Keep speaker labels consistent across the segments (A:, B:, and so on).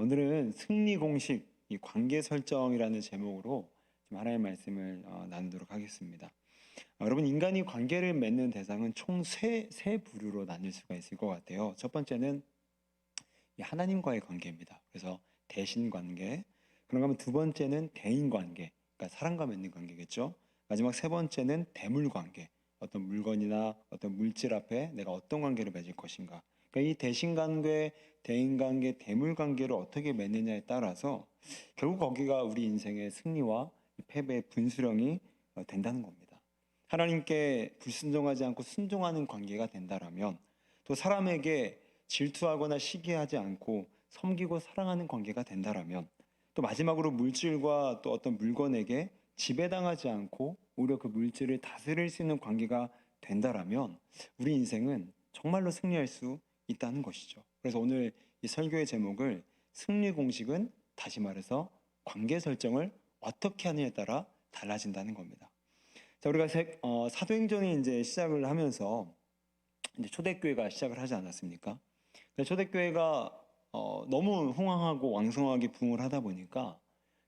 A: 오늘은 승리 공식, 이 관계 설정이라는 제목으로 좀 하나의 말씀을 나누도록 하겠습니다. 여러분, 인간이 관계를 맺는 대상은 총 세 부류로 나뉠 수가 있을 것 같아요. 첫 번째는 이 하나님과의 관계입니다. 그래서 대신 관계. 그런가 하면 두 번째는 대인 관계, 그러니까 사람과 맺는 관계겠죠. 마지막 세 번째는 대물 관계. 어떤 물건이나 어떤 물질 앞에 내가 어떤 관계를 맺을 것인가. 그러니까 이 대신 관계, 대인 관계, 대물 관계를 어떻게 맺느냐에 따라서 결국 거기가 우리 인생의 승리와 패배의 분수령이 된다는 겁니다. 하나님께 불순종하지 않고 순종하는 관계가 된다라면, 또 사람에게 질투하거나 시기하지 않고 섬기고 사랑하는 관계가 된다라면, 또 마지막으로 물질과 또 어떤 물건에게 지배당하지 않고 오히려 그 물질을 다스릴 수 있는 관계가 된다라면 우리 인생은 정말로 승리할 수 있다는 것이죠. 그래서 오늘 이 설교의 제목을 승리 공식은, 다시 말해서 관계 설정을 어떻게 하느냐에 따라 달라진다는 겁니다. 자, 우리가 사도행전이 이제 시작을 하면서 이제 초대교회가 시작을 하지 않았습니까? 초대교회가 너무 흥왕하고 왕성하게 부흥을 하다 보니까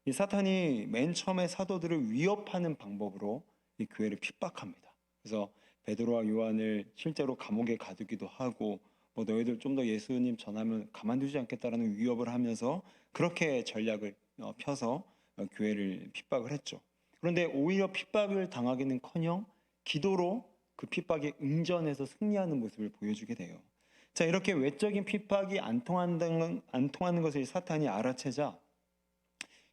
A: 이 사탄이 맨 처음에 사도들을 위협하는 방법으로 이 교회를 핍박합니다. 그래서 베드로와 요한을 실제로 감옥에 가두기도 하고, 뭐 너희들 좀 더 예수님 전하면 가만두지 않겠다라는 위협을 하면서 그렇게 전략을 펴서 교회를 핍박을 했죠. 그런데 오히려 핍박을 당하기는커녕 기도로 그 핍박에 응전해서 승리하는 모습을 보여주게 돼요. 자, 이렇게 외적인 핍박이 안 통하는 것을 사탄이 알아채자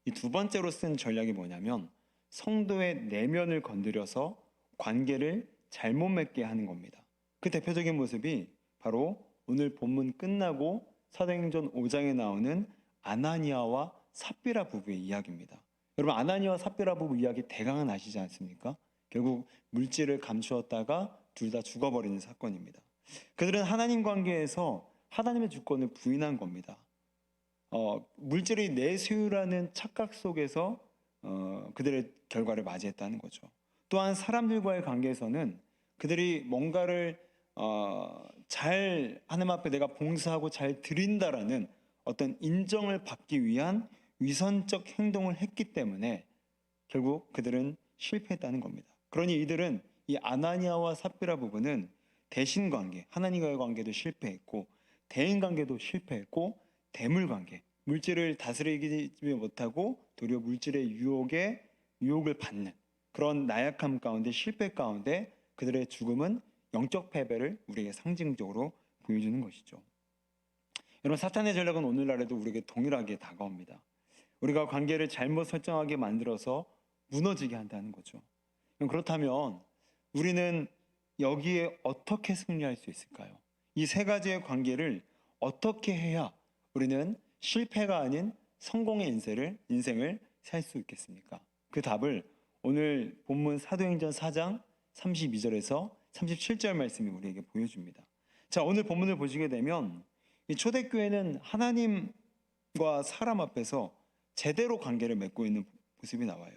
A: 이 두 번째로 쓴 전략이 뭐냐면 성도의 내면을 건드려서 관계를 잘못 맺게 하는 겁니다. 그 대표적인 모습이 바로 오늘 본문 끝나고 사도행전 5장에 나오는 아나니아와 삽비라 부부의 이야기입니다. 여러분, 아나니아와 삽비라 부부 이야기 대강은 아시지 않습니까? 결국 물질을 감추었다가 둘 다 죽어버리는 사건입니다. 그들은 하나님 관계에서 하나님의 주권을 부인한 겁니다. 물질이 내 소유라는 착각 속에서 그들의 결과를 맞이했다는 거죠. 또한 사람들과의 관계에서는 그들이 뭔가를 잘 하나님 앞에 내가 봉사하고 잘 드린다라는 어떤 인정을 받기 위한 위선적 행동을 했기 때문에 결국 그들은 실패했다는 겁니다. 그러니 이들은, 이 아나니아와 삽비라 부부는 대신 관계, 하나님과의 관계도 실패했고, 대인 관계도 실패했고, 대물 관계, 물질을 다스리지 못하고 도리어 물질의 유혹을 받는 그런 나약함 가운데, 실패 가운데 그들의 죽음은 영적 패배를 우리에게 상징적으로 보여주는 것이죠. 여러분, 사탄의 전략은 오늘날에도 우리에게 동일하게 다가옵니다. 우리가 관계를 잘못 설정하게 만들어서 무너지게 한다는 거죠. 그렇다면 우리는 여기에 어떻게 승리할 수 있을까요? 이 세 가지의 관계를 어떻게 해야 우리는 실패가 아닌 성공의 인생을 살 수 있겠습니까? 그 답을 오늘 본문 사도행전 4장 32절에서 37절 말씀이 우리에게 보여줍니다. 자, 오늘 본문을 보시게 되면 이 초대교회는 하나님과 사람 앞에서 제대로 관계를 맺고 있는 모습이 나와요.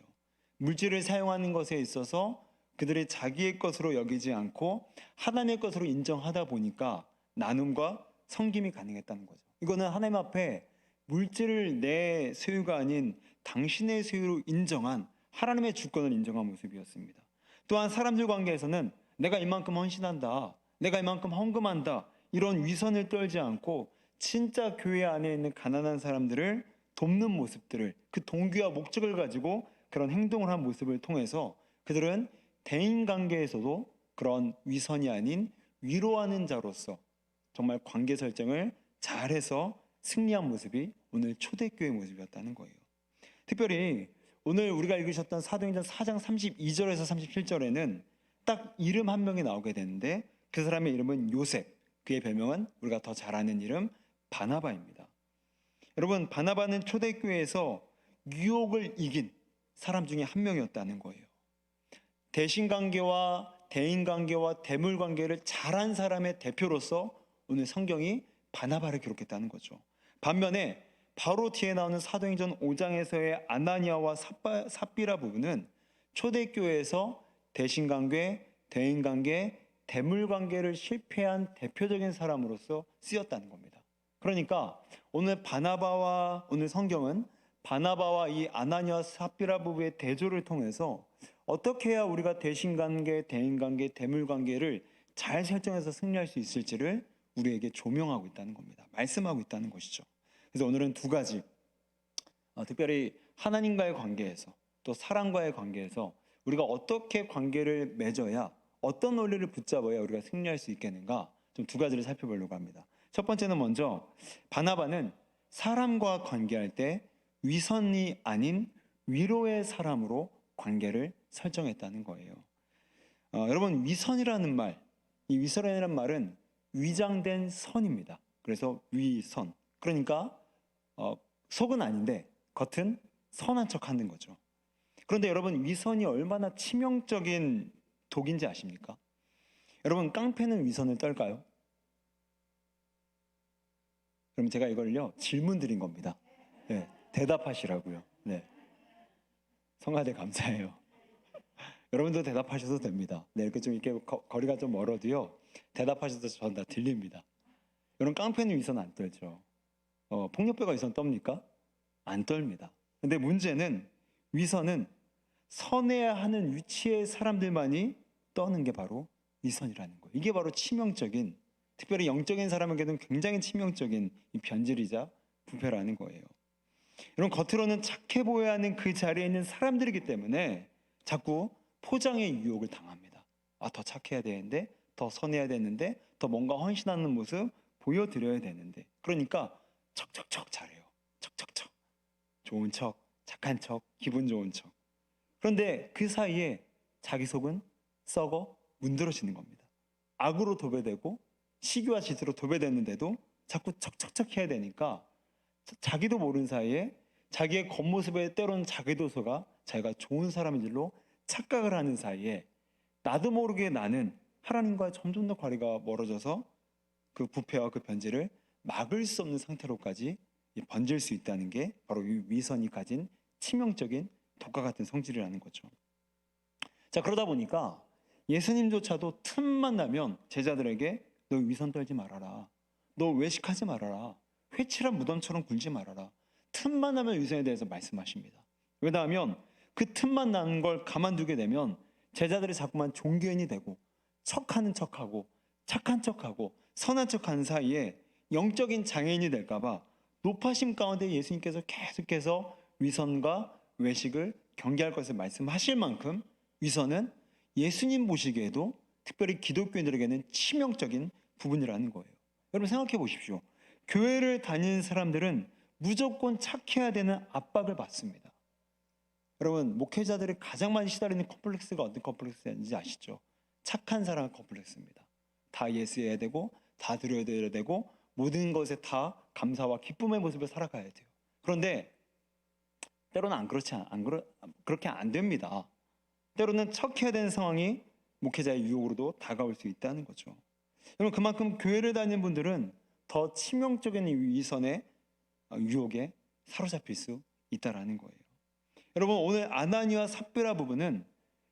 A: 물질을 사용하는 것에 있어서 그들이 자기의 것으로 여기지 않고 하나님의 것으로 인정하다 보니까 나눔과 섬김이 가능했다는 거죠. 이거는 하나님 앞에 물질을 내 소유가 아닌 당신의 소유로 인정한 하나님의 주권을 인정한 모습이었습니다. 또한 사람들 관계에서는 내가 이만큼 헌신한다, 내가 이만큼 헌금한다, 이런 위선을 떨지 않고 진짜 교회 안에 있는 가난한 사람들을 돕는 모습들을, 그 동기와 목적을 가지고 그런 행동을 한 모습을 통해서 그들은 대인관계에서도 그런 위선이 아닌 위로하는 자로서 정말 관계 설정을 잘해서 승리한 모습이 오늘 초대교회의 모습이었다는 거예요. 특별히 오늘 우리가 읽으셨던 사도행전 4장 32절에서 37절에는 딱 이름 한 명이 나오게 되는데 그 사람의 이름은 요셉, 그의 별명은 우리가 더 잘 아는 이름 바나바입니다. 여러분, 바나바는 초대교회에서 유혹을 이긴 사람 중에 한 명이었다는 거예요. 대신관계와 대인관계와 대물관계를 잘한 사람의 대표로서 오늘 성경이 바나바를 기록했다는 거죠. 반면에 바로 뒤에 나오는 사도행전 5장에서의 아나니아와 삽비라 부부는 초대교회에서 대신관계, 대인관계, 대물관계를 실패한 대표적인 사람으로서 쓰였다는 겁니다. 그러니까 오늘 성경은 바나바와 이 아나니아 삽비라 부부의 대조를 통해서 어떻게 해야 우리가 대신관계, 대인관계, 대물관계를 잘 설정해서 승리할 수 있을지를 우리에게 조명하고 있다는 겁니다. 말씀하고 있다는 것이죠. 그래서 오늘은 두 가지, 특별히 하나님과의 관계에서 또 사람과의 관계에서 우리가 어떻게 관계를 맺어야, 어떤 원리를 붙잡아야 우리가 승리할 수 있겠는가, 좀 두 가지를 살펴보려고 합니다. 첫 번째는 먼저 바나바는 사람과 관계할 때 위선이 아닌 위로의 사람으로 관계를 설정했다는 거예요. 여러분, 위선이라는 말, 이 위선이라는 말은 위장된 선입니다. 그래서 위선, 그러니까 속은 아닌데 겉은 선한 척하는 거죠. 그런데 여러분, 위선이 얼마나 치명적인 독인지 아십니까? 여러분, 깡패는 위선을 떨까요? 그럼 제가 이걸요 질문 드린 겁니다. 네, 대답하시라고요. 네, 성화대 감사해요. 여러분도 대답하셔도 됩니다. 네, 이렇게 좀 이렇게 거리가 좀 멀어도요 대답하셔도 전 다 들립니다. 여러분, 깡패는 위선 안 떨죠. 폭력배가 위선 떱니까? 안 떨입니다. 근데 문제는 위선은 선해야 하는 위치의 사람들만이 떠는 게 바로 위선이라는 거예요. 이게 바로 치명적인, 특별히 영적인 사람에게는 굉장히 치명적인 이 변질이자 부패라는 거예요. 여러분, 겉으로는 착해 보여야 하는 그 자리에 있는 사람들이기 때문에 자꾸 포장의 유혹을 당합니다. 더 착해야 되는데, 더 선해야 되는데, 더 뭔가 헌신하는 모습 보여드려야 되는데, 그러니까 척척척 잘해요. 척척척, 좋은 척, 착한 척, 기분 좋은 척. 그런데 그 사이에 자기 속은 썩어 문드러지는 겁니다. 악으로 도배되고 시기와 질서로 도배됐는데도 자꾸 척척척 해야 되니까 자기도 모르는 사이에 자기의 겉모습에 때로는 자기도서가 자기가 좋은 사람인 줄로 착각을 하는 사이에 나도 모르게 나는 하나님과 점점 더 거리가 멀어져서 그 부패와 그 변질을 막을 수 없는 상태로까지 번질 수 있다는 게 바로 이 위선이 가진 치명적인 독과 같은 성질이라는 거죠. 자, 그러다 보니까 예수님조차도 틈만 나면 제자들에게 너 위선 떨지 말아라, 너 외식하지 말아라, 회칠한 무덤처럼 굴지 말아라, 틈만 나면 위선에 대해서 말씀하십니다. 왜냐하면 그 틈만 나는 걸 가만두게 되면 제자들이 자꾸만 종교인이 되고 척하는 척하고 착한 척하고 선한 척하는 사이에 영적인 장애인이 될까봐 높아심 가운데 예수님께서 계속해서 위선과 외식을 경계할 것을 말씀하실 만큼 위선은 예수님 보시기에도 특별히 기독교인들에게는 치명적인 부분이라는 거예요. 여러분, 생각해 보십시오. 교회를 다니는 사람들은 무조건 착해야 되는 압박을 받습니다. 여러분, 목회자들이 가장 많이 시달리는 컴플렉스가 어떤 컴플렉스인지 아시죠? 착한 사람 컴플렉스입니다. 다 예스해야 되고, 다 드려야 되고, 모든 것에 다 감사와 기쁨의 모습을 살아가야 돼요. 그런데 때로는 그렇게 안 됩니다. 때로는 척해야 되는 상황이 목회자의 유혹으로도 다가올 수 있다는 거죠. 여러분, 그만큼 교회를 다니는 분들은 더 치명적인 위선의 유혹에 사로잡힐 수 있다는 거예요. 여러분, 오늘 아나니와 삽비라 부부는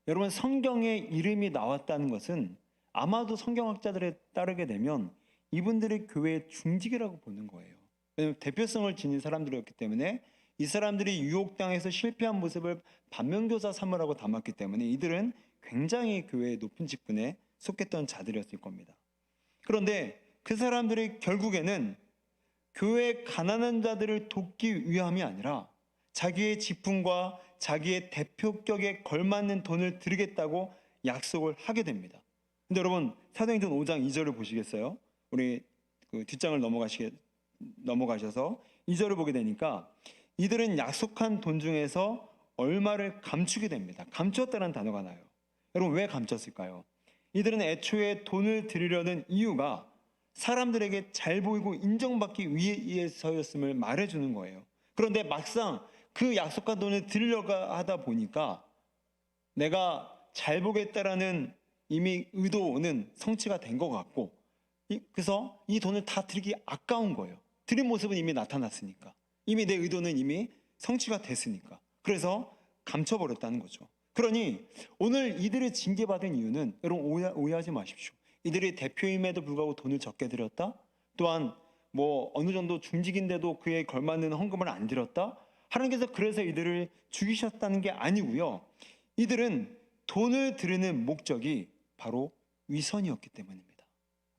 A: 여러분, 성경에 이름이 나왔다는 것은 아마도 성경학자들에 따르게 되면 이분들이 교회의 중직이라고 보는 거예요. 왜냐하면 대표성을 지닌 사람들이었기 때문에 이 사람들이 유혹당해서 실패한 모습을 반면교사 삼으라고 담았기 때문에 이들은 굉장히 교회의 높은 직분에 속했던 자들이었을 겁니다. 그런데 그 사람들이 결국에는 교회의 가난한 자들을 돕기 위함이 아니라 자기의 직분과 자기의 대표격에 걸맞는 돈을 드리겠다고 약속을 하게 됩니다. 근데 여러분, 사도행전 5장 2절을 보시겠어요? 우리 그 뒷장을 넘어가셔서 2절을 보게 되니까 이들은 약속한 돈 중에서 얼마를 감추게 됩니다. 감추었다는 단어가 나요. 여러분, 왜 감췄을까요? 이들은 애초에 돈을 드리려는 이유가 사람들에게 잘 보이고 인정받기 위해서였음을 말해주는 거예요. 그런데 막상 그 약속한 돈을 드리려고 하다 보니까 내가 잘 보겠다라는 이미 의도는 성취가 된 것 같고, 그래서 이 돈을 다 드리기 아까운 거예요. 드린 모습은 이미 나타났으니까, 이미 내 의도는 이미 성취가 됐으니까. 그래서 감춰버렸다는 거죠. 그러니 오늘 이들이 징계받은 이유는, 여러분 오해하지 마십시오. 이들이 대표임에도 불구하고 돈을 적게 드렸다? 또한 뭐 어느 정도 중직인데도 그에 걸맞는 헌금을 안 드렸다? 하나님께서 그래서 이들을 죽이셨다는 게 아니고요. 이들은 돈을 드리는 목적이 바로 위선이었기 때문입니다.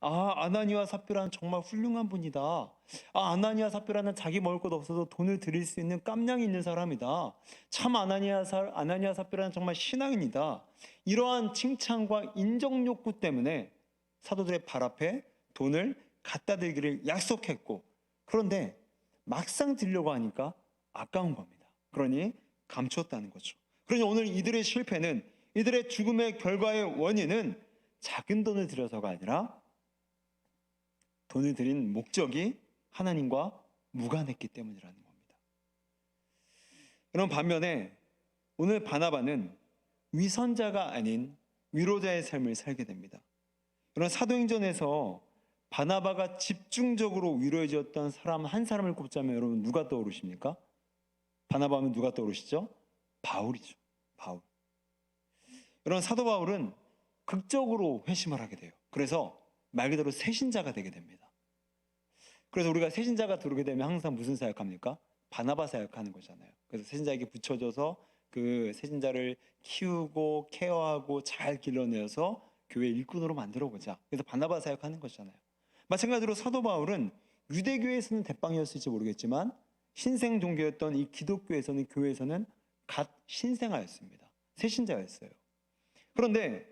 A: 아나니와 삽비라는 정말 훌륭한 분이다. 아나니아 삽비라는 자기 먹을 것 없어서 돈을 드릴 수 있는 깜냥이 있는 사람이다. 참 아나니아 삽비라는 정말 신앙인이다. 이러한 칭찬과 인정 욕구 때문에 사도들의 발 앞에 돈을 갖다 드리기를 약속했고, 그런데 막상 드리려고 하니까 아까운 겁니다. 그러니 감췄다는 거죠. 그러니 오늘 이들의 실패는, 이들의 죽음의 결과의 원인은 작은 돈을 들여서가 아니라 돈을 드린 목적이 하나님과 무관했기 때문이라는 겁니다. 그럼 반면에 오늘 바나바는 위선자가 아닌 위로자의 삶을 살게 됩니다. 그런 사도행전에서 바나바가 집중적으로 위로해 주었던 사람 한 사람을 꼽자면 여러분 누가 떠오르십니까? 바나바 하면 누가 떠오르시죠? 바울이죠. 바울. 이런 사도 바울은 극적으로 회심을 하게 돼요. 그래서 말 그대로 새신자가 되게 됩니다. 그래서 우리가 새신자가 들어오게 되면 항상 무슨 사역합니까? 바나바 사역하는 거잖아요. 그래서 새신자에게 붙여줘서 그 새신자를 키우고 케어하고 잘 길러내서 교회 일꾼으로 만들어보자. 그래서 바나바 사역하는 거잖아요. 마찬가지로 사도 바울은 유대교에서는 대빵이었을지 모르겠지만 신생 종교였던 이 기독교에서는, 교회에서는 갓 신생아였습니다. 새신자였어요. 그런데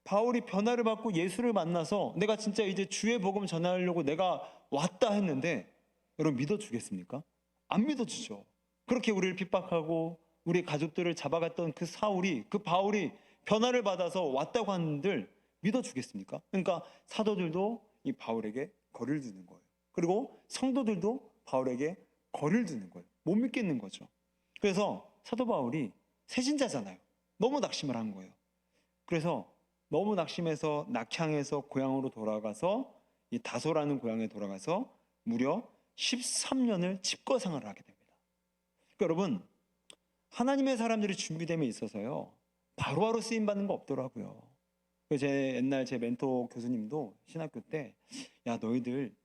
A: 바울이 변화를 받고 예수를 만나서 내가 진짜 이제 주의 복음 전하려고 내가 왔다 했는데 여러분 믿어주겠습니까? 안 믿어주죠. 그렇게 우리를 핍박하고 우리 가족들을 잡아갔던 그 사울이, 그 바울이 변화를 받아서 왔다고 하는들 믿어주겠습니까? 그러니까 사도들도 이 바울에게 거리를 두는 거예요. 그리고 성도들도 바울에게 거리를 두는 거예요. 못 믿겠는 거죠. 그래서 사도 바울이 새신자잖아요. 너무 낙심을 한 거예요. 그래서 너무 낙심해서 낙향해서 고향으로 돌아가서 이 다소라는 고향에 돌아가서 무려 13년을 집거생활을 하게 됩니다. 그러니까 여러분, 하나님의 사람들이 준비됨에 있어서요 바로바로 쓰임받는 거 없더라고요. 제 옛날 제 멘토 교수님도 신학교 때, 야 너희들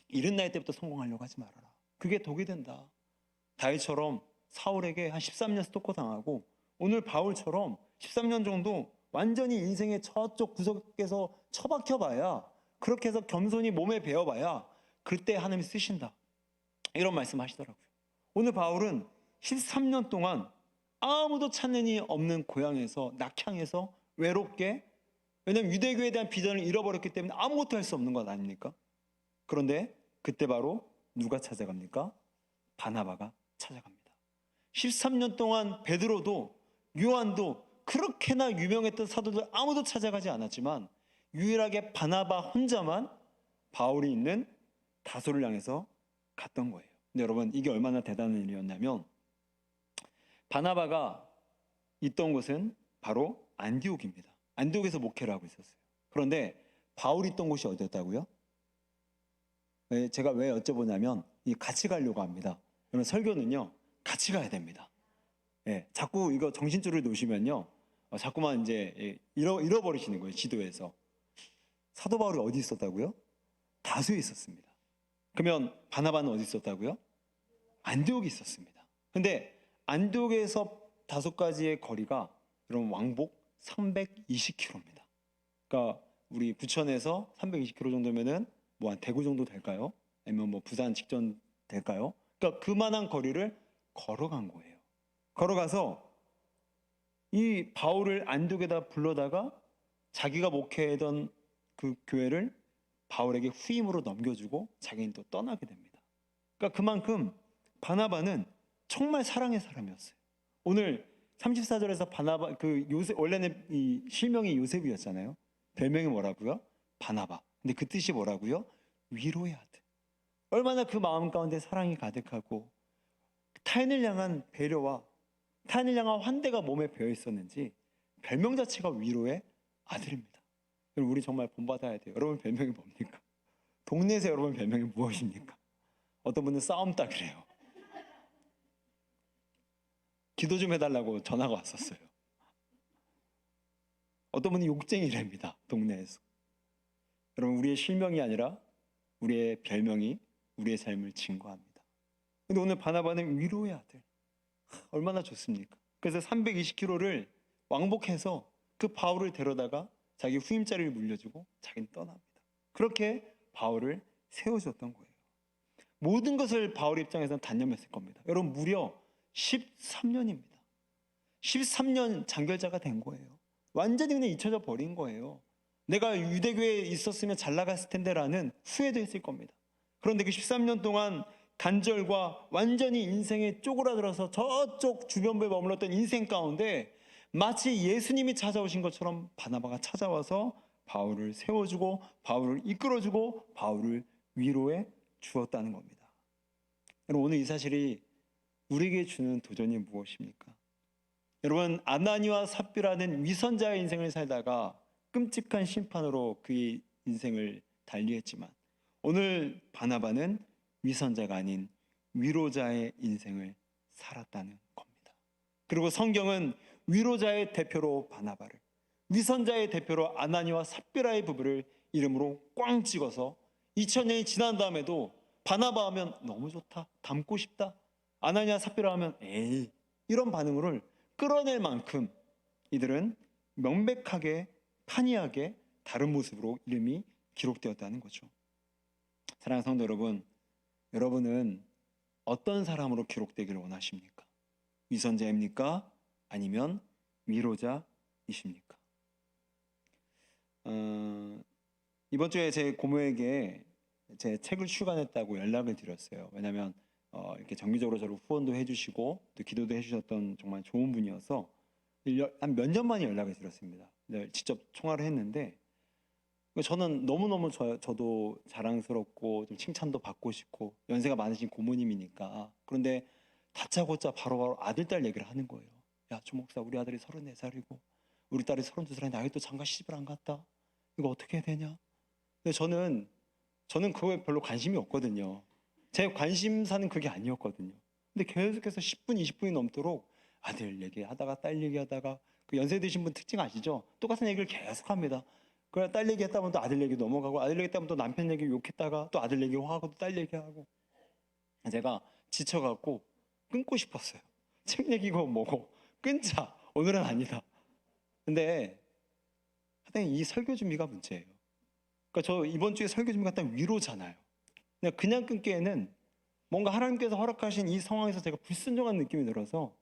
A: 이른 나이 때부터 성공하려고 하지 말아라. 그게 독이 된다. 다윗처럼 사울에게 한 13년 스토커 당하고 오늘 바울처럼 13년 정도 완전히 인생의 저쪽 구석에서 처박혀봐야, 그렇게 해서 겸손히 몸에 배워봐야 그때 하나님이 쓰신다. 이런 말씀 하시더라고요. 오늘 바울은 13년 동안 아무도 찾는 이 없는 고향에서 낙향해서 외롭게, 왜냐하면 유대교에 대한 비전을 잃어버렸기 때문에 아무것도 할 수 없는 것 아닙니까? 그런데 그때 바로 누가 찾아갑니까? 바나바가 찾아갑니다. 13년 동안 베드로도 요한도 그렇게나 유명했던 사도들 아무도 찾아가지 않았지만 유일하게 바나바 혼자만 바울이 있는 다소를 향해서 갔던 거예요. 근데 여러분 이게 얼마나 대단한 일이었냐면 바나바가 있던 곳은 바로 안디옥입니다. 안디옥에서 목회를 하고 있었어요. 그런데 바울이 있던 곳이 어디였다고요? 제가 왜 여쭤보냐면 이 같이 가려고 합니다. 그러면 설교는요 같이 가야 됩니다. 자꾸 이거 정신줄을 놓으시면요 자꾸만 이제 잃어버리시는 거예요. 지도에서. 사도 바울이 어디 있었다고요? 다소에 있었습니다. 그러면 바나바는 어디 있었다고요? 안디옥에 있었습니다. 근데 안디옥에서 다소까지의 거리가 여러분 왕복 320km입니다. 그러니까 우리 부천에서 320km 정도면은 뭐 한 대구 정도 될까요? 아니면 뭐 부산 직전 될까요? 그러니까 그만한 거리를 걸어간 거예요. 걸어가서 이 바울을 안디옥에다 불러다가 자기가 목회하던 그 교회를 바울에게 후임으로 넘겨주고 자기는 또 떠나게 됩니다. 그러니까 그만큼 바나바는 정말 사랑의 사람이었어요. 오늘 34절에서 바나바, 그 요셉, 원래는 이 실명이 요셉이었잖아요. 별명이 뭐라고요? 바나바. 근데 그 뜻이 뭐라고요? 위로의 아들. 얼마나 그 마음 가운데 사랑이 가득하고 타인을 향한 배려와 타인을 향한 환대가 몸에 배어 있었는지 별명 자체가 위로의 아들입니다. 우리 정말 본받아야 돼요. 여러분 별명이 뭡니까? 동네에서 여러분 별명이 무엇입니까? 어떤 분은 싸움따 그래요. 기도 좀 해달라고 전화가 왔었어요. 어떤 분은 욕쟁이랍니다. 동네에서. 여러분 우리의 실명이 아니라 우리의 별명이 우리의 삶을 증거합니다. 근데 오늘 바나바는 위로의 아들. 얼마나 좋습니까? 그래서 320km를 왕복해서 그 바울을 데려다가 자기 후임자를 물려주고 자기는 떠납니다. 그렇게 바울을 세워줬던 거예요. 모든 것을 바울 입장에서는 단념했을 겁니다. 여러분, 무려 13년입니다. 13년 장결자가 된 거예요. 완전히 그냥 잊혀져 버린 거예요. 내가 유대교에 있었으면 잘 나갔을 텐데라는 후회도 했을 겁니다. 그런데 그 13년 동안 간절과 완전히 인생에 쪼그라들어서 저쪽 주변부에 머물렀던 인생 가운데 마치 예수님이 찾아오신 것처럼 바나바가 찾아와서 바울을 세워주고 바울을 이끌어주고 바울을 위로해 주었다는 겁니다. 여러분, 오늘 이 사실이 우리에게 주는 도전이 무엇입니까? 여러분, 아나니와 삽비라는 위선자의 인생을 살다가 끔찍한 심판으로 그의 인생을 달리했지만 오늘 바나바는 위선자가 아닌 위로자의 인생을 살았다는 겁니다. 그리고 성경은 위로자의 대표로 바나바를, 위선자의 대표로 아나니와 삽비라의 부부를 이름으로 꽝 찍어서 2000년이 지난 다음에도 바나바 하면 너무 좋다, 닮고 싶다, 아나니아 삽비라 하면 에이, 이런 반응을 끌어낼 만큼 이들은 명백하게 판이하게 다른 모습으로 이름이 기록되었다는 거죠. 사랑하는 성도 여러분, 여러분은 어떤 사람으로 기록되기를 원하십니까? 위선자입니까? 아니면 위로자이십니까? 이번 주에 제 고모에게 제 책을 출간했다고 연락을 드렸어요. 왜냐하면 이렇게 정기적으로 저를 후원도 해주시고 또 기도도 해주셨던 정말 좋은 분이어서 한 몇 년 만에 연락을 드렸습니다. 직접 통화를 했는데 저는 너무너무 저도 자랑스럽고 좀 칭찬도 받고 싶고 연세가 많으신 고모님이니까. 그런데 다짜고짜 바로바로 아들, 딸 얘기를 하는 거예요. 야, 조 목사, 우리 아들이 34살이고 우리 딸이 32살인데 아직도 장가 시집을 안 갔다. 이거 어떻게 해야 되냐? 근데 저는 그거에 별로 관심이 없거든요. 제 관심사는 그게 아니었거든요. 근데 계속해서 10분, 20분이 넘도록 아들 얘기하다가 딸 얘기하다가 그 연세 드신 분 특징 아시죠? 똑같은 얘기를 계속합니다. 그래, 딸 얘기했다면 또 아들 얘기 넘어가고 아들 얘기했다면 또 남편 얘기 욕했다가 또 아들 얘기하고 또 딸 얘기하고 제가 지쳐갖고 끊고 싶었어요. 책 얘기고 뭐고 끊자. 오늘은 아니다. 근데 하여튼 이 설교 준비가 문제예요. 그러니까 저 이번 주에 설교 준비가 딱 위로잖아요. 그냥 끊기에는 뭔가 하나님께서 허락하신 이 상황에서 제가 불순종한 느낌이 들어서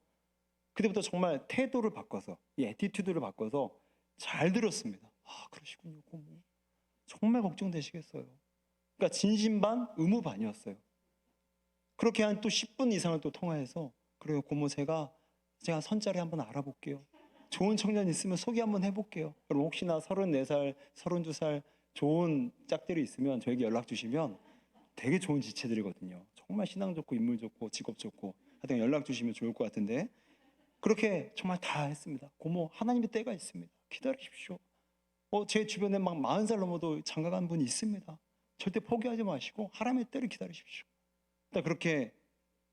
A: 그때부터 정말 태도를 바꿔서 이 애티튜드를 바꿔서 잘 들었습니다. 아, 그러시군요, 고모. 정말 걱정되시겠어요. 그러니까 진심 반 의무 반이었어요. 그렇게 한 또 10분 이상을 또 통화해서 그래요, 고모, 제가 선자리 한번 알아볼게요. 좋은 청년 있으면 소개 한번 해볼게요. 그럼 혹시나 34살, 32살 좋은 짝들이 있으면 저에게 연락 주시면 되게 좋은 지체들이거든요. 정말 신앙 좋고 인물 좋고 직업 좋고 하여튼 연락 주시면 좋을 것 같은데 그렇게 정말 다 했습니다. 고모, 하나님의 때가 있습니다. 기다리십시오. 제 주변에 막 40살 넘어도 장가간 분이 있습니다. 절대 포기하지 마시고 하나님의 때를 기다리십시오. 딱 그렇게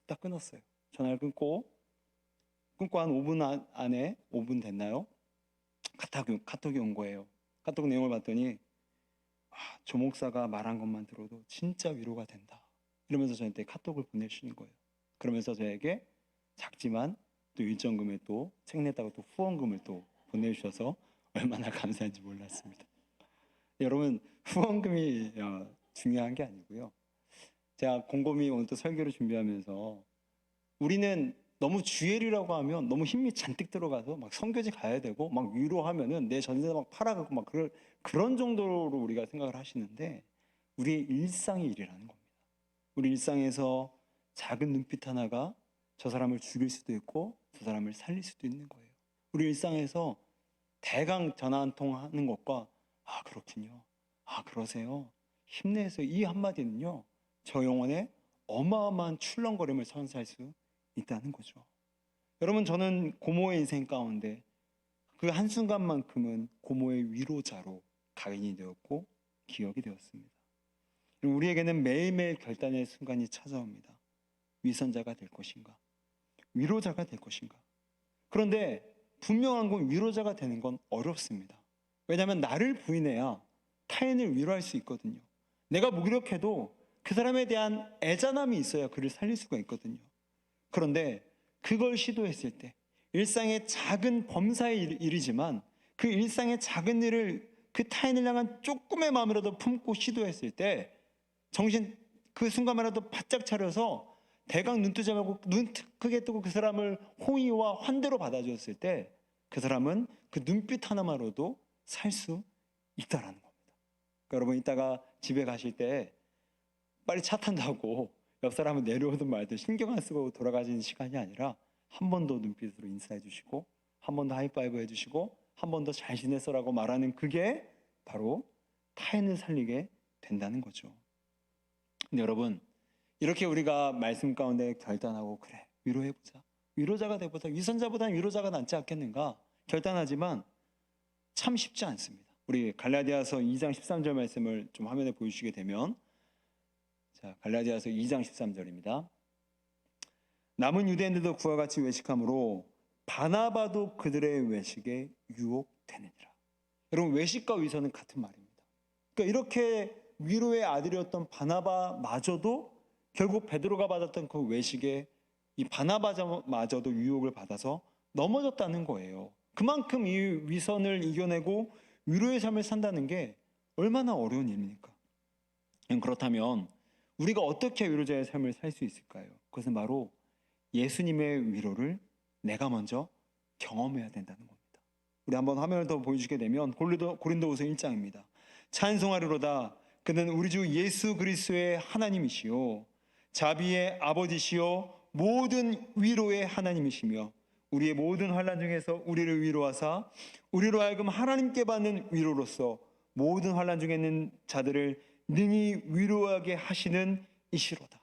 A: 딱 끊었어요. 전화를 끊고 한 5분 안에 5분 됐나요? 카톡이 온 거예요. 카톡 내용을 봤더니 조 목사가 말한 것만 들어도 진짜 위로가 된다. 이러면서 저한테 카톡을 보내주시는 거예요. 그러면서 저에게 작지만 또 일정금에 또 책 냈다고 또 후원금을 또 보내주셔서 얼마나 감사한지 몰랐습니다. 여러분, 후원금이 중요한 게 아니고요. 제가 곰곰이 오늘 또 설교를 준비하면서 우리는 너무 주일이라고 하면 너무 힘이 잔뜩 들어가서 막 선교지 가야 되고 막 위로하면은 내 전세 막 팔아가고 막 그런 정도로 우리가 생각을 하시는데 우리의 일상의 일이라는 겁니다. 우리 일상에서 작은 눈빛 하나가 저 사람을 죽일 수도 있고 저 사람을 살릴 수도 있는 거예요. 우리 일상에서 대강 전화 한 통 하는 것과 그렇군요, 그러세요, 힘내세요, 이 한마디는요 저 영혼에 어마어마한 출렁거림을 선사할 수 있다는 거죠. 여러분, 저는 고모의 인생 가운데 그 한순간만큼은 고모의 위로자로 각인이 되었고 기억이 되었습니다. 우리에게는 매일매일 결단의 순간이 찾아옵니다. 위선자가 될 것인가, 위로자가 될 것인가. 그런데 분명한 건 위로자가 되는 건 어렵습니다. 왜냐하면 나를 부인해야 타인을 위로할 수 있거든요. 내가 무기력해도 그 사람에 대한 애잔함이 있어야 그를 살릴 수가 있거든요. 그런데 그걸 시도했을 때 일상의 작은 범사의 일이지만 그 일상의 작은 일을 그 타인을 향한 조금의 마음이라도 품고 시도했을 때 정신 그 순간만이라도 바짝 차려서 대강 눈뜨지 말고 눈 크게 뜨고 그 사람을 호의와 환대로 받아주었을 때 그 사람은 그 눈빛 하나만으로도 살 수 있다라는 겁니다. 그러니까 여러분 이따가 집에 가실 때 빨리 차 탄다고 옆 사람은 내려오든 말든 신경 안 쓰고 돌아가시는 시간이 아니라 한 번 더 눈빛으로 인사해 주시고 한 번 더 하이파이브 해주시고 한 번 더 잘 지냈어라고 말하는 그게 바로 타인을 살리게 된다는 거죠. 근데 여러분 이렇게 우리가 말씀 가운데 결단하고 그래 위로해보자, 위로자가 되보자, 위선자보다는 위로자가 낫지 않겠는가 결단하지만 참 쉽지 않습니다. 우리 갈라디아서 2장 13절 말씀을 좀 화면에 보여주시게 되면, 자 갈라디아서 2장 13절입니다. 남은 유대인들도 그와 같이 외식함으로 바나바도 그들의 외식에 유혹되느니라. 여러분 외식과 위선은 같은 말입니다. 그러니까 이렇게 위로의 아들이었던 바나바마저도 결국 베드로가 받았던 그 외식에 이 바나바마저도 유혹을 받아서 넘어졌다는 거예요. 그만큼 이 위선을 이겨내고 위로의 삶을 산다는 게 얼마나 어려운 일입니까? 그렇다면 우리가 어떻게 위로자의 삶을 살 수 있을까요? 그것은 바로 예수님의 위로를 내가 먼저 경험해야 된다는 겁니다. 우리 한번 화면을 더 보여주게 되면 고린도후서 1장입니다. 찬송하리로다 그는 우리 주 예수 그리스도의 하나님이시요 자비의 아버지시요 모든 위로의 하나님이시며 우리의 모든 환난 중에서 우리를 위로하사 우리로 하여금 하나님께 받는 위로로서 모든 환난 중에 있는 자들을 능히 위로하게 하시는 이시로다.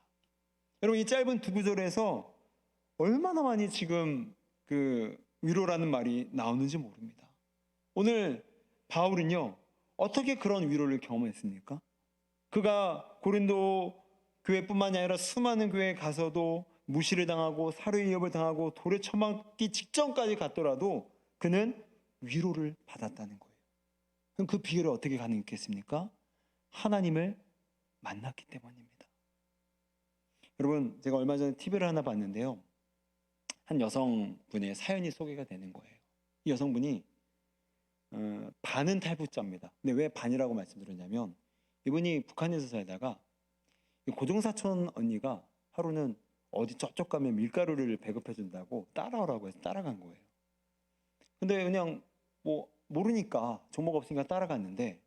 A: 여러분 이 짧은 두 구절에서 얼마나 많이 지금 그 위로라는 말이 나오는지 모릅니다. 오늘 바울은요 어떻게 그런 위로를 경험했습니까? 그가 고린도 교회뿐만이 아니라 수많은 교회에 가서도 무시를 당하고 사례 위협을 당하고 돌에 처맞기 직전까지 갔더라도 그는 위로를 받았다는 거예요. 그럼 그 비결이 어떻게 가능했겠습니까? 하나님을 만났기 때문입니다. 여러분 제가 얼마 전에 TV를 하나 봤는데요. 한 여성분의 사연이 소개가 되는 거예요. 이 여성분이 반은 탈북자입니다. 근데 왜 반이라고 말씀드렸냐면 이분이 북한에서 살다가 고종사촌 언니가 하루는 어디 저쪽 가면 밀가루를 배급해 준다고 따라오라고 해서 따라간 거예요. 근데 그냥 뭐 모르니까 정보가 없으니까 따라갔는데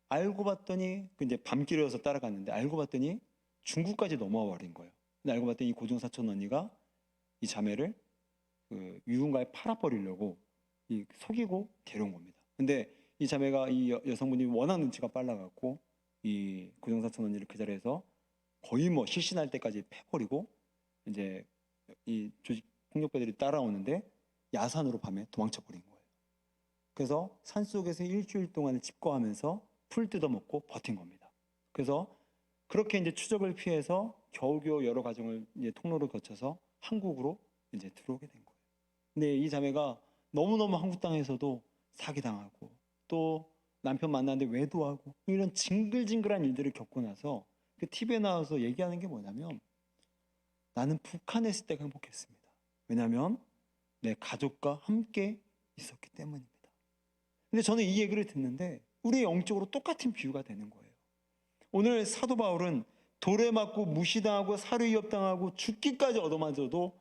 A: 알고 봤더니 이제 밤길이어서 따라갔는데 알고 봤더니 중국까지 넘어와 버린 거예요. 근데 알고 봤더니 이 고종사촌 언니가 이 자매를 그 유흥가에 팔아버리려고 속이고 데려온 겁니다. 근데 이 자매가 이 여성분이 워낙 눈치가 빨라갖고 이 고종사촌 언니를 그 자리에서 거의 뭐 실신할 때까지 패버리고 이제 이 조직 폭력배들이 따라오는데 야산으로 밤에 도망쳐 버린 거예요. 그래서 산속에서 일주일 동안을 집거하면서 풀 뜯어먹고 버틴 겁니다. 그래서 그렇게 이제 추적을 피해서 겨우겨우 여러 과정을 이제 통로를 거쳐서 한국으로 이제 들어오게 된 거예요. 근데 이 자매가 너무너무 한국 땅에서도 사기당하고 또 남편 만났는데 외도하고 이런 징글징글한 일들을 겪고 나서 그 TV에 나와서 얘기하는 게 뭐냐면 나는 북한에 있을 때가 행복했습니다. 왜냐하면 내 가족과 함께 있었기 때문입니다. 근데 저는 이 얘기를 듣는데 우리 영적으로 똑같은 비유가 되는 거예요. 오늘 사도 바울은 돌에 맞고 무시당하고 사례 위협당하고 죽기까지 얻어맞아도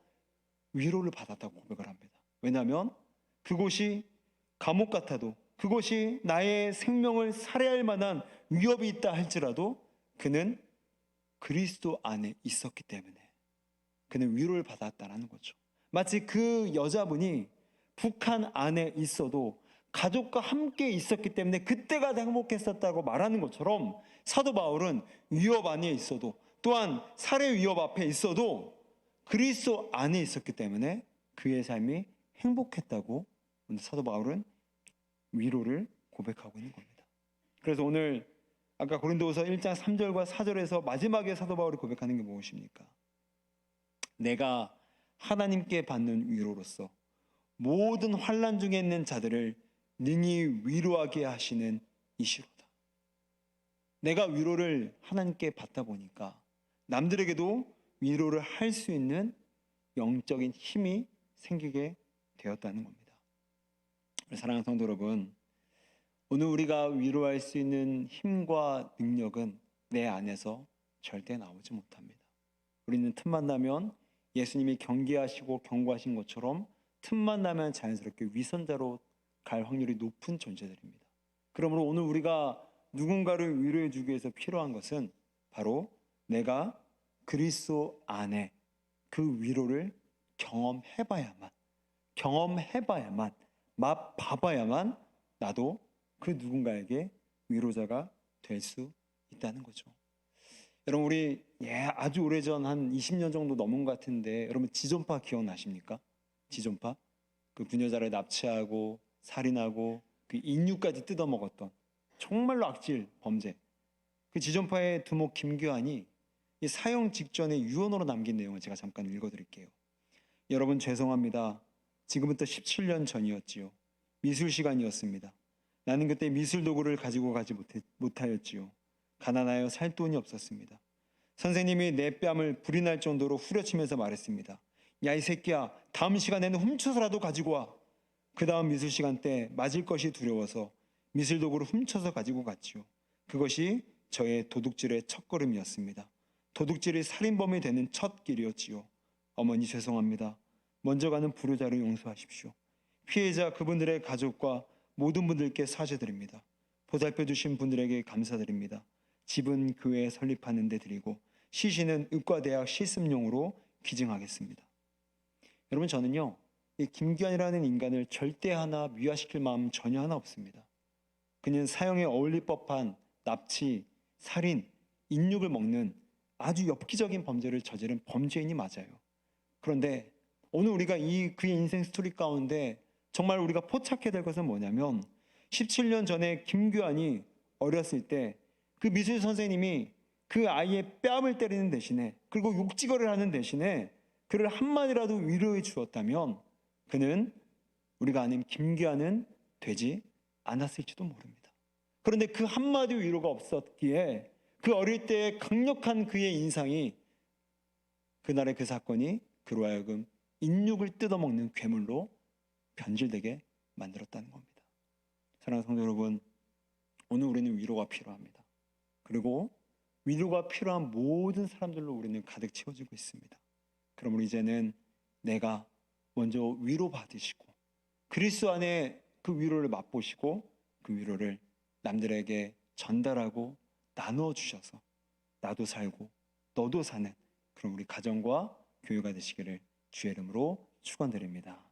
A: 위로를 받았다고 고백을 합니다. 왜냐하면 그곳이 감옥 같아도 그곳이 나의 생명을 살해할 만한 위협이 있다 할지라도 그는 그리스도 안에 있었기 때문에 그는 위로를 받았다는 거죠. 마치 그 여자분이 북한 안에 있어도 가족과 함께 있었기 때문에 그때가 행복했었다고 말하는 것처럼 사도 바울은 위협 안에 있어도 또한 살해 위협 앞에 있어도 그리스도 안에 있었기 때문에 그의 삶이 행복했다고 오늘 사도 바울은 위로를 고백하고 있는 겁니다. 그래서 오늘 아까 고린도후서 1장 3절과 4절에서 마지막에 사도 바울이 고백하는 게 무엇입니까? 내가 하나님께 받는 위로로서 모든 환난 중에 있는 자들을 능히 위로하게 하시는 이시로다. 내가 위로를 하나님께 받다 보니까 남들에게도 위로를 할 수 있는 영적인 힘이 생기게 되었다는 겁니다. 사랑하는 성도 여러분, 오늘 우리가 위로할 수 있는 힘과 능력은 내 안에서 절대 나오지 못합니다. 우리는 틈만 나면 예수님이 경계하시고 경고하신 것처럼 틈만 나면 자연스럽게 위선자로 갈 확률이 높은 존재들입니다. 그러므로 오늘 우리가 누군가를 위로해 주기 위해서 필요한 것은 바로 내가 그리스도 안에 그 위로를 경험해봐야만 맛봐봐야만 나도 그 누군가에게 위로자가 될 수 있다는 거죠. 여러분, 우리 아주 오래전 한 20년 정도 넘은 것 같은데 여러분 지존파 기억나십니까? 지존파? 그 부녀자를 납치하고 살인하고 그 인육까지 뜯어먹었던 정말로 악질 범죄. 그 지존파의 두목 김규환이 이 사형 직전에 유언으로 남긴 내용을 제가 잠깐 읽어드릴게요. 여러분 죄송합니다. 지금부터 17년 전이었지요. 미술 시간이었습니다. 나는 그때 미술 도구를 가지고 가지 못하였지요. 가난하여 살 돈이 없었습니다. 선생님이 내 뺨을 불이 날 정도로 후려치면서 말했습니다. 야, 이 새끼야, 다음 시간에는 훔쳐서라도 가지고 와. 그 다음 미술 시간 때 맞을 것이 두려워서 미술 도구를 훔쳐서 가지고 갔지요. 그것이 저의 도둑질의 첫걸음이었습니다. 도둑질이 살인범이 되는 첫 길이었지요. 어머니 죄송합니다. 먼저 가는 불효자를 용서하십시오. 피해자 그분들의 가족과 모든 분들께 사죄드립니다. 보살펴 주신 분들에게 감사드립니다. 집은 교회에 설립하는 데 드리고 시신은 의과대학 실습용으로 기증하겠습니다. 여러분, 저는요 이 김규환이라는 인간을 절대 하나 미화시킬 마음 전혀 하나 없습니다. 그는 사형에 어울릴 법한 납치, 살인, 인육을 먹는 아주 엽기적인 범죄를 저지른 범죄인이 맞아요. 그런데 오늘 우리가 그의 인생 스토리 가운데 정말 우리가 포착해야 될 것은 뭐냐면 17년 전에 김규환이 어렸을 때 그 미술 선생님이 그 아이의 뺨을 때리는 대신에 그리고 욕지거리를 하는 대신에 그를 한마디라도 위로해 주었다면 그는 우리가 아는 김규환은 되지 않았을지도 모릅니다. 그런데 그 한마디 위로가 없었기에 그 어릴 때의 강력한 그의 인상이 그날의 그 사건이 그로 하여금 인육을 뜯어먹는 괴물로 변질되게 만들었다는 겁니다. 사랑하는 성도 여러분, 오늘 우리는 위로가 필요합니다. 그리고 위로가 필요한 모든 사람들로 우리는 가득 채워지고 있습니다. 그러므로 이제는 내가 먼저 위로받으시고 그리스도 안에 그 위로를 맛보시고 그 위로를 남들에게 전달하고 나누어 주셔서 나도 살고 너도 사는 그런 우리 가정과 교회가 되시기를 주의 이름으로 축원드립니다.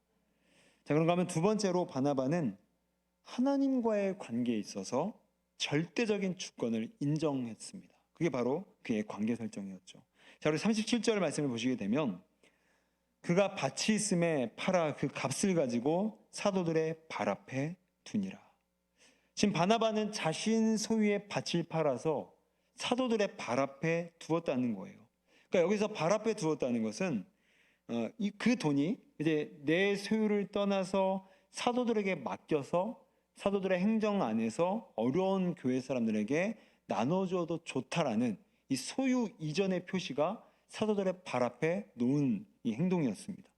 A: 자, 그런가 하면 두 번째로 바나바는 하나님과의 관계에 있어서 절대적인 주권을 인정했습니다. 그게 바로 그의 관계 설정이었죠. 자, 우리 37절 말씀을 보시게 되면 그가 밭이 있음에 팔아 그 값을 가지고 사도들의 발 앞에 두니라. 지금 바나바는 자신 소유의 밭을 팔아서 사도들의 발 앞에 두었다는 거예요. 그러니까 여기서 발 앞에 두었다는 것은 그 돈이 이제 내 소유를 떠나서 사도들에게 맡겨서 사도들의 행정 안에서 어려운 교회 사람들에게 나눠줘도 좋다라는 이 소유 이전의 표시가 사도들의 발 앞에 놓은 이 행동이었습니다.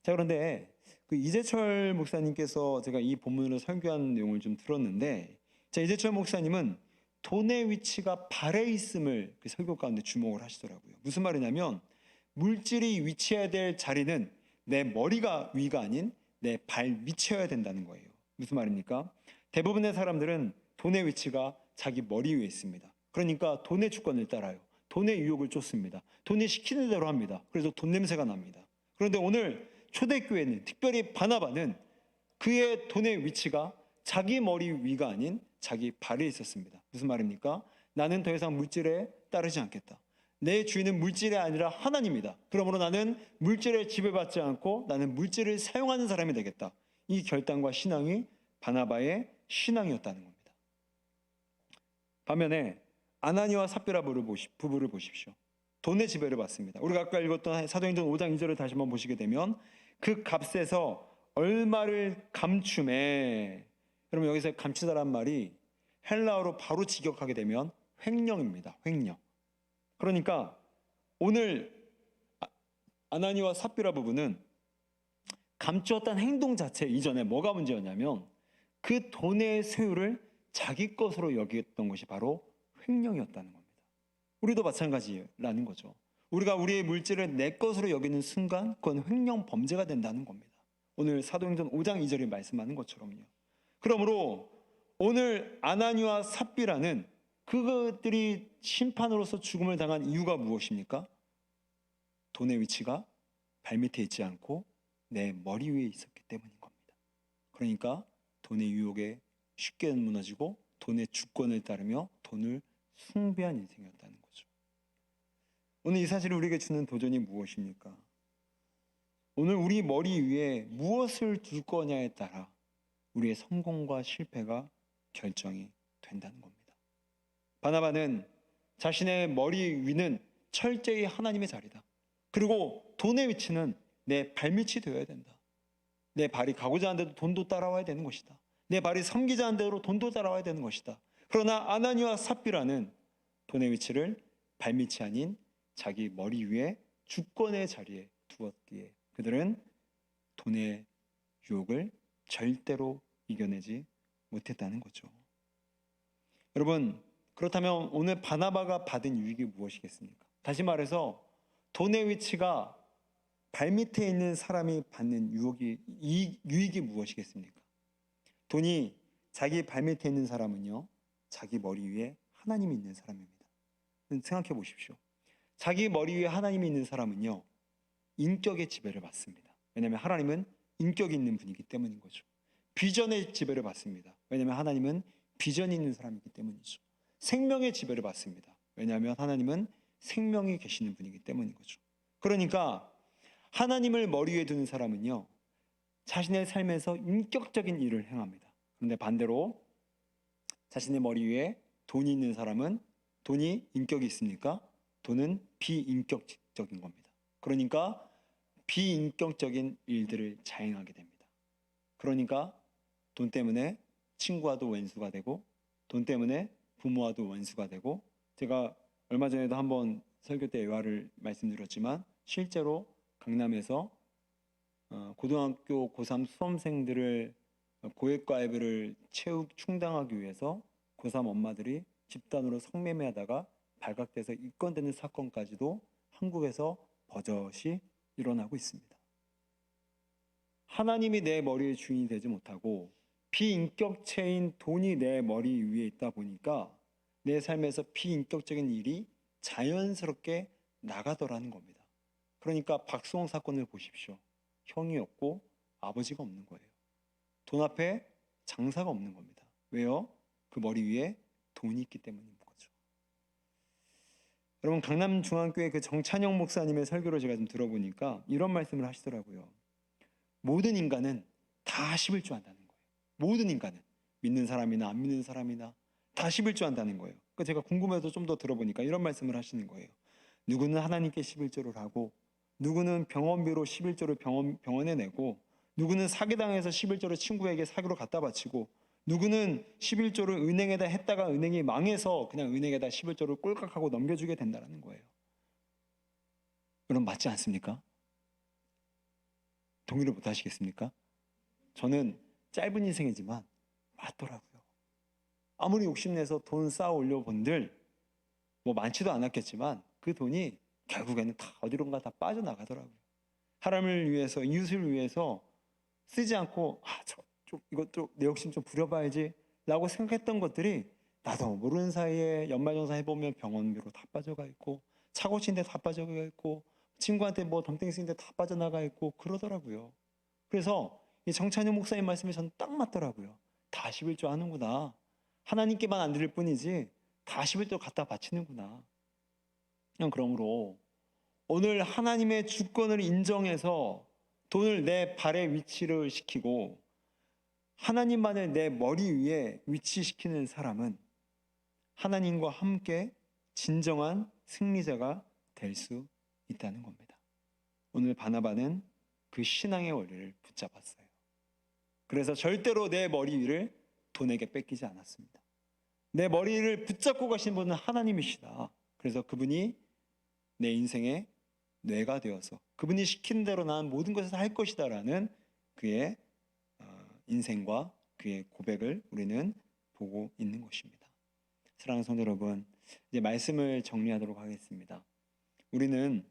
A: 자, 그런데 그 이재철 목사님께서 제가 이 본문으로 설교한 내용을 좀 들었는데, 자, 이재철 목사님은 돈의 위치가 발에 있음을 그 설교 가운데 주목을 하시더라고요. 무슨 말이냐면 물질이 위치해야 될 자리는 내 머리가 위가 아닌 내 발 밑이어야 된다는 거예요. 무슨 말입니까? 대부분의 사람들은 돈의 위치가 자기 머리 위에 있습니다. 그러니까 돈의 주권을 따라요. 돈의 유혹을 쫓습니다. 돈이 시키는 대로 합니다. 그래서 돈 냄새가 납니다. 그런데 오늘 초대교회는, 특별히 바나바는 그의 돈의 위치가 자기 머리 위가 아닌 자기 발에 있었습니다. 무슨 말입니까? 나는 더 이상 물질에 따르지 않겠다. 내 주인은 물질이 아니라 하나님이다. 그러므로 나는 물질에 지배받지 않고 나는 물질을 사용하는 사람이 되겠다. 이 결단과 신앙이 바나바의 신앙이었다는 겁니다. 반면에 아나니와 삽비라 부부를 보십시오. 돈의 지배를 받습니다. 우리가 아까 읽었던 사도행전 5장 2절을 다시 한번 보시게 되면 그 값에서 얼마를 감춤해. 여러분, 여기서 감추다란 말이 헬라어로 바로 직역하게 되면 횡령입니다. 횡령. 그러니까 오늘 아나니와 삽비라 부부는 감추었던 행동 자체 이전에 뭐가 문제였냐면 그 돈의 소유를 자기 것으로 여겼던 것이 바로 횡령이었다는 겁니다. 우리도 마찬가지라는 거죠. 우리가 우리의 물질을 내 것으로 여기는 순간 그건 횡령 범죄가 된다는 겁니다. 오늘 사도행전 5장 2절에 말씀하는 것처럼요. 그러므로 오늘 아나니와 삽비라는 그것들이 심판으로서 죽음을 당한 이유가 무엇입니까? 돈의 위치가 발밑에 있지 않고 내 머리 위에 있었기 때문인 겁니다. 그러니까 돈의 유혹에 쉽게 무너지고 돈의 주권을 따르며 돈을 숭배한 인생이었다는 거죠. 오늘 이 사실이 우리에게 주는 도전이 무엇입니까? 오늘 우리 머리 위에 무엇을 둘 거냐에 따라 우리의 성공과 실패가 결정이 된다는 겁니다. 바나바는 자신의 머리 위는 철저히 하나님의 자리다. 그리고 돈의 위치는 내 발밑이 되어야 된다. 내 발이 가고자 하는 데도 돈도 따라와야 되는 것이다. 내 발이 섬기자 하는 대로 돈도 따라와야 되는 것이다. 그러나 아나니와 삽비라는 돈의 위치를 발밑이 아닌 자기 머리 위에 주권의 자리에 두었기에 그들은 돈의 유혹을 절대로 이겨내지 못했다는 거죠. 여러분, 그렇다면 오늘 바나바가 받은 유익이 무엇이겠습니까? 다시 말해서 돈의 위치가 발밑에 있는 사람이 받는 유익이 무엇이겠습니까? 돈이 자기 발밑에 있는 사람은요, 자기 머리 위에 하나님이 있는 사람입니다. 생각해 보십시오. 자기 머리 위에 하나님이 있는 사람은요, 인격의 지배를 받습니다. 왜냐하면 하나님은 인격이 있는 분이기 때문인 거죠. 비전의 지배를 받습니다. 왜냐하면 하나님은 비전이 있는 사람이기 때문이죠. 생명의 지배를 받습니다. 왜냐하면 하나님은 생명이 계시는 분이기 때문인 거죠. 그러니까 하나님을 머리 위에 두는 사람은요, 자신의 삶에서 인격적인 일을 행합니다. 그런데 반대로 자신의 머리 위에 돈이 있는 사람은 돈이 인격이 있습니까? 돈은 비인격적인 겁니다. 그러니까 비인격적인 일들을 자행하게 됩니다. 그러니까 돈 때문에 친구와도 원수가 되고 돈 때문에 부모와도 원수가 되고, 제가 얼마 전에도 한번 설교 때 예화를 말씀드렸지만 실제로 강남에서 고등학교 고3 수험생들을 고액과외비를 충당하기 위해서 고3 엄마들이 집단으로 성매매하다가 발각돼서 입건되는 사건까지도 한국에서 버젓이 일어나고 있습니다. 하나님이 내 머리의 주인이 되지 못하고 비인격체인 돈이 내 머리 위에 있다 보니까 내 삶에서 비인격적인 일이 자연스럽게 나가더라는 겁니다. 그러니까 박수홍 사건을 보십시오. 형이 없고 아버지가 없는 거예요. 돈 앞에 장사가 없는 겁니다. 왜요? 그 머리 위에 돈이 있기 때문인 거죠. 여러분, 강남중앙교회 그 정찬영 목사님의 설교를 제가 좀 들어보니까 이런 말씀을 하시더라고요. 모든 인간은 다 11조 한다는 거예요. 모든 인간은, 믿는 사람이나 안 믿는 사람이나 다 11조 한다는 거예요. 그러니까 제가 궁금해서 좀 더 들어보니까 이런 말씀을 하시는 거예요. 누구는 하나님께 11조를 하고, 누구는 병원비로 11조를 병원에 내고, 누구는 사기당해서 11조를 친구에게 사기로 갖다 바치고, 누구는 11조를 은행에다 했다가 은행이 망해서 그냥 은행에다 11조를 꼴깍하고 넘겨주게 된다는 거예요. 그럼 맞지 않습니까? 동의를 못 하시겠습니까? 저는 짧은 인생이지만 맞더라고요. 아무리 욕심내서 돈 쌓아 올려본들 뭐 많지도 않았겠지만 그 돈이 결국에는 다 어디론가 다 빠져나가더라고요. 사람을 위해서, 이웃을 위해서 쓰지 않고 이것도 내 욕심 좀 부려봐야지 라고 생각했던 것들이 나도 모르는 사이에 연말정산 해보면 병원비로 다 빠져가 있고, 차고 치는데 다 빠져가 있고, 친구한테 뭐 덤탱이 쓰는데 다 빠져나가 있고 그러더라고요. 그래서 이 정찬영 목사님 말씀이 저는 딱 맞더라고요. 다 11조 하는구나. 하나님께만 안 드릴 뿐이지 다 11조 갖다 바치는구나. 그러므로 오늘 하나님의 주권을 인정해서 돈을 내 발의 위치를 시키고 하나님만을 내 머리 위에 위치시키는 사람은 하나님과 함께 진정한 승리자가 될 수 있다는 겁니다. 오늘 바나바는 그 신앙의 원리를 붙잡았어요. 그래서 절대로 내 머리 위를 돈에게 뺏기지 않았습니다. 내 머리를 붙잡고 가신 분은 하나님이시다. 그래서 그분이 내 인생의 뇌가 되어서 그분이 시킨 대로 난 모든 것을 할 것이다라는 그의 인생과 그의 고백을 우리는 보고 있는 것입니다. 사랑하는 성도 여러분, 이제 말씀을 정리하도록 하겠습니다. 우리는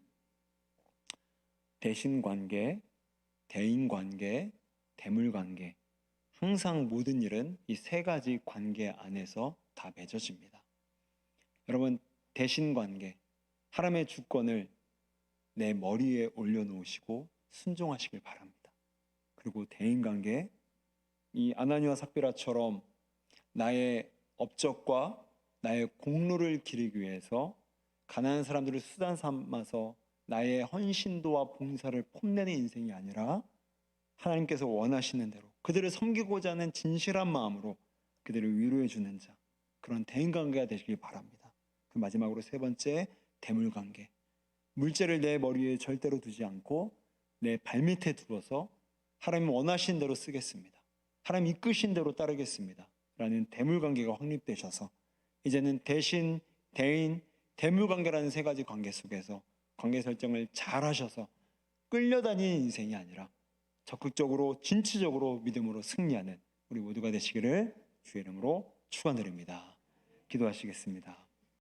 A: 대신관계, 대인관계, 대물관계, 항상 모든 일은 이 세 가지 관계 안에서 다 맺어집니다. 여러분, 대신관계, 하나님의 주권을 내 머리에 올려놓으시고 순종하시길 바랍니다. 그리고 대인관계, 이 아나니와 삽비라처럼 나의 업적과 나의 공로를 기르기 위해서 가난한 사람들을 수단 삼아서 나의 헌신도와 봉사를 뽐내는 인생이 아니라 하나님께서 원하시는 대로 그들을 섬기고자 하는 진실한 마음으로 그들을 위로해 주는 자, 그런 대인관계가 되시길 바랍니다. 그 마지막으로 세 번째, 대물관계. 물질을 내 머리에 절대로 두지 않고 내 발밑에 두어서 하나님 원하신 대로 쓰겠습니다. 하나님 이끄신 대로 따르겠습니다. 라는 대물관계가 확립되셔서 이제는 대신, 대인, 대물관계라는 세 가지 관계 속에서 관계 설정을 잘 하셔서 끌려다니는 인생이 아니라 적극적으로 진취적으로 믿음으로 승리하는 우리 모두가 되시기를 주의 이름으로 축원드립니다. 기도하시겠습니다.